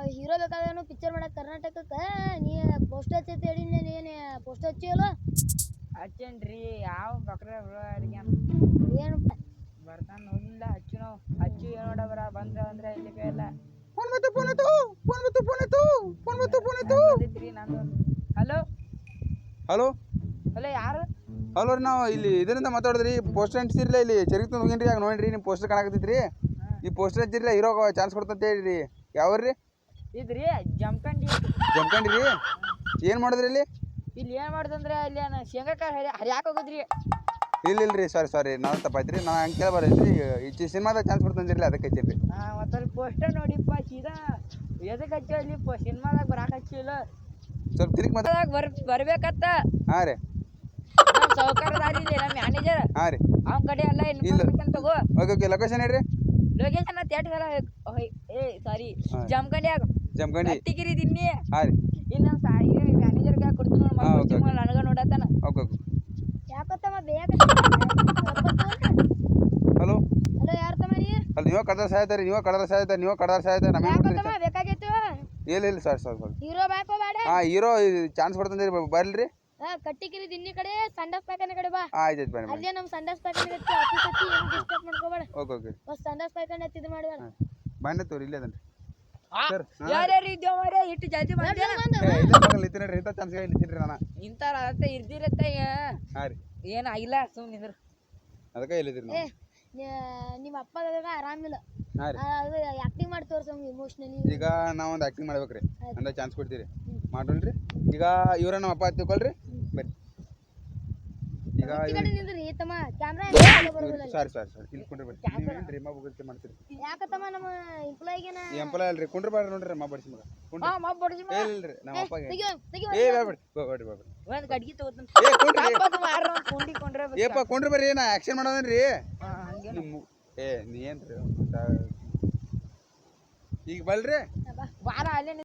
hero ಬೇಕಾದನು picture ಮಾಡಕ್ ಕರ್ನಾಟಕಕ್ಕ ನೀ post ಹಚ್ಚೈತಿ ಹೇಳಿ ನೀನು ಪೋಸ್ಟ್ ಹಚ್ಚಿಯಲ್ಲ ಹಚ್ಚೇನ್ರಿ ಯಾವ ಬಕ್ರ ಏನು ಬರ್ತಾನ ನೋಡಿಲ್ಲ ಹಚ್ಚು ನಾವು ಹಚ್ಚು ಏನು ನೋಡಬ್ರ ಬಂದ್ರ ಅಂದ್ರೆ ಇಲ್ಲಿ ಎಲ್ಲ ನಂದು ಹಲೋ ಹಲೋ ಹಲೋ ಯಾರು ಹಲೋ ರೀ ನಾವು ಇಲ್ಲಿ ಇದರಿಂದ ಮಾತಾಡಿದ್ರಿ ಪೋಸ್ಟರ್ ಅಂಟಿಸಿರ್ಲ ಇಲ್ಲಿ ಚರಿಗ್ ಹೋಗಿನ್ರಿ ಆಗ ನೋಡಿರಿ ನಿಮ್ಮ ಪೋಸ್ಟರ್ ಕಾಣಕತ್ತೈತ್ರಿ ಈ ಪೋಸ್ಟರ್ ಹಚ್ಚಿರ್ಲ ಹೀರೋ ಚಾನ್ಸ್ ಕೊಡ್ತಂತ ಹೇಳಿರಿ ಯಾವ್ರಿ ಇದ್ರಿ ಜಮ್ಕಂಡಿ ಜಮ್ಕಂಡ್ರಿ ಏನು ಮಾಡಿದ್ರಿ ಇಲ್ಲಿ ಇಲ್ಲಿ ಏನ್ ಮಾಡ್ದಂದ್ರೆ ಅಲ್ಲಿ ಶೇಂಗಾಕಾಯಿ ಹರಿಯಾಕ ಹೋಗಿದ್ರಿ ಇಲ್ರಿ ಸಾರಿ ನಾವು ತಪ್ಪಾಯ್ತ್ರಿ ನಾ ಹಂಗೆ ಕೇಳಬಾರೈತ್ರಿ ಈ ಸಿನಿಮಾದಾಗ ಚಾನ್ಸ್ ಕೊಡ್ತಂದಿರಲಿ ಅದಕ್ಕೆ ಹಚ್ಚಿರಿ ಮತ್ತೆ ಪೋಸ್ಟರ್ ನೋಡಿಪ್ಪ ಸೀದಾ ಎದಕ್ಕೆ ಹಚ್ಚಿ ಅಲ್ಲಿ ಸಿನಿಮಾದಾಗ ಬರಾಕ ಹಚ್ಚಿಲ್ಲ ಸ್ವಲ್ಪ ತಿರುಗಿ ಬರ್ಬೇಕತ್ತ ಹಾಂ ರೀ ನಮ್ಮ ಸೌಕರ್ಯದಾಗಿದೆ ನಮ್ಮ ಮ್ಯಾನೇಜರ್ ಹಾಂ ರೀ ಅವನ ಕಡೆ ಎಲ್ಲ ಇನ್ಫಾರ್ಮೇಶನ್ ತಗೋ ಓಕೆ ಲೊಕೇಶನ್ ಹೇಳ್ರಿ ಲೊಕೇಶನ್ ತೇಟ್ ಸಲ ಸಾರಿ ಜಮಖಂಡಿಯಾಗ ಜಮಖಂಡಿ ಹಟ್ಟಿಗಿರಿ ದಿನ್ನಿ ಹಾಂ ರೀ ಇನ್ನು ಮ್ಯಾನೇಜರ್ಗೆ ಕೊಡ್ತೀನಿ ನೋಡಿ ನನಗ ನೋಡತ್ತಾನ ಓಕೆ ಯಾಕತ್ತಮ್ಮ ಬೇಕ ಹಲೋ ಹಲೋ ಯಾರು ತಮ್ಮ ನೀ ಅಲ್ಲಿ ನೀವು ಕಡದಾರ ಸಾಯ್ತಾರೆ ನೀವು ಕಡದಾರ ಸಾಯ್ತಾರೆ ಯಾಕತ್ತಮ್ಮ ಬೇಕಾಗಿತ್ತು ಇಲ್ಲ ಸರ್ ಹೀರೋ ಬಾಕೋ ಬೇಡ ಹಾಂ ಹೀರೋ ಚಾನ್ಸ್ ಕೊಡ್ತಂದಿರಿ ಬರ್ಲಿ ಕಟ್ಟಿಗಿರಿ ದಿನ್ನಿ ಕಡೆ ಸಂಡಾಸ್ ಪಾಯ್ಖಾನೆ ಕಡೆ ಬಾ ಆಯ್ತು ಬನ್ನಿ ಅಲ್ಲೇ ನಮ್ಮ ಸಂಡಾಸ್ ಪಾಯ್ಖಾನೆ ಹತ್ತಿ ಆಫೀಸ್ ಹತ್ತಿ ಏನು ಡಿಸ್ಟರ್ಬ್ ಮಾಡ್ಕೋಬೇಡ ಓಕೆ ಬಸ್ ಸಂಡಾಸ್ ಪಾಯ್ಖಾನೆ ಹತ್ತಿದ್ ಮಾಡಬೇಡ ಬನ್ನಿ ತೋರಿ ಇಲ್ಲೇ ಅದನ್ರಿ ಸರ್ ಯಾರ್ಯಾರು ಇದ್ದೇವ್ರೆ ಇಟ್ಟು ಜಾತಿ ಬಂದೆ ಇಲ್ಲಿತ್ತೀರಿ ಇಂಥ ಚಾನ್ಸ್ ಇಲ್ಲಿತ್ತೀರಿ ನಾನು ಇಂತಾರ ಅತ್ತ ಇರ್ದಿರತ್ತ ಹಾಂ ರೀ ಏನಾಗಿಲ್ಲ ಸುಮ್ಮನಿದ್ರು ಅದಕ್ಕೆ ಇಲ್ಲಿದ್ದೀರಿ ನಾವು ನಿಮ್ಮ ಅಪ್ಪ ಆರಾಮಿಲ್ಲ ಹಾಂ ರೀ ಅದು ಆಕ್ಟಿಂಗ್ ಮಾಡಿ ತೋರ್ಸಂಗ್ ಇಮೋಷನಲಿ ಈಗ ನಾವೊಂದು ಆ್ಯಕ್ಟಿಂಗ್ ಮಾಡ್ಬೇಕ್ರಿ ಅಂದ್ರೆ ಚಾನ್ಸ್ ಕೊಡ್ತೀರಿ ಮಾಡೋಣ್ರಿ ಈಗ ಇವ್ರ ನಮ್ಮ ಅಪ್ಪ ತಿಳ್ಕೊಳ್ರಿ ಬರ್ರಿ ಈಗ ನಿಂದ್ರಿ ತಮ್ಮ ಕ್ಯಾಮ್ರಾ ಬರೋದಿಲ್ಲ ಸಾರಿ ಇಲ್ಲಿ ಕುಂಡ್ರಿ ಬರ್ರಿ ನೀವೇನ್ರಿ ಮಾ ಬುಗತ್ತೆ ಮಾಡ್ತೀರಿ ಯಾಕತ್ತಮ್ಮ ನಮ್ಮ ಎಂಪ್ಲಾಯಿಗೆನ ಎಂಪ್ಲಾಯ್ ಅಲ್ರಿ ಕುಂಡ್ರಿ ಬಾಡ್ರಿ ನೋಡ್ರಿ ಮಾ ಬಡಿಸಿ ಮಗ ಕುಂಡ್ರಿ ಇಲ್ರಿ ನಮ್ಮ ಅಪ್ಪಗೆ ಬೇಡ್ರಿ ಒಂದ್ ಗಡ್ಗಿ ತಗೋತೀನಿ ಏಪ್ಪ ಕುಂಡ್ರಿ ಬರ್ರಿ ನಾ ಆಕ್ಷನ್ ಮಾಡೋದನ್ರಿ ನೀ ಏನ್ರಿ ಈಗ ಬಲ್ರಿ ಬಾರ ಅಲ್ಲೇ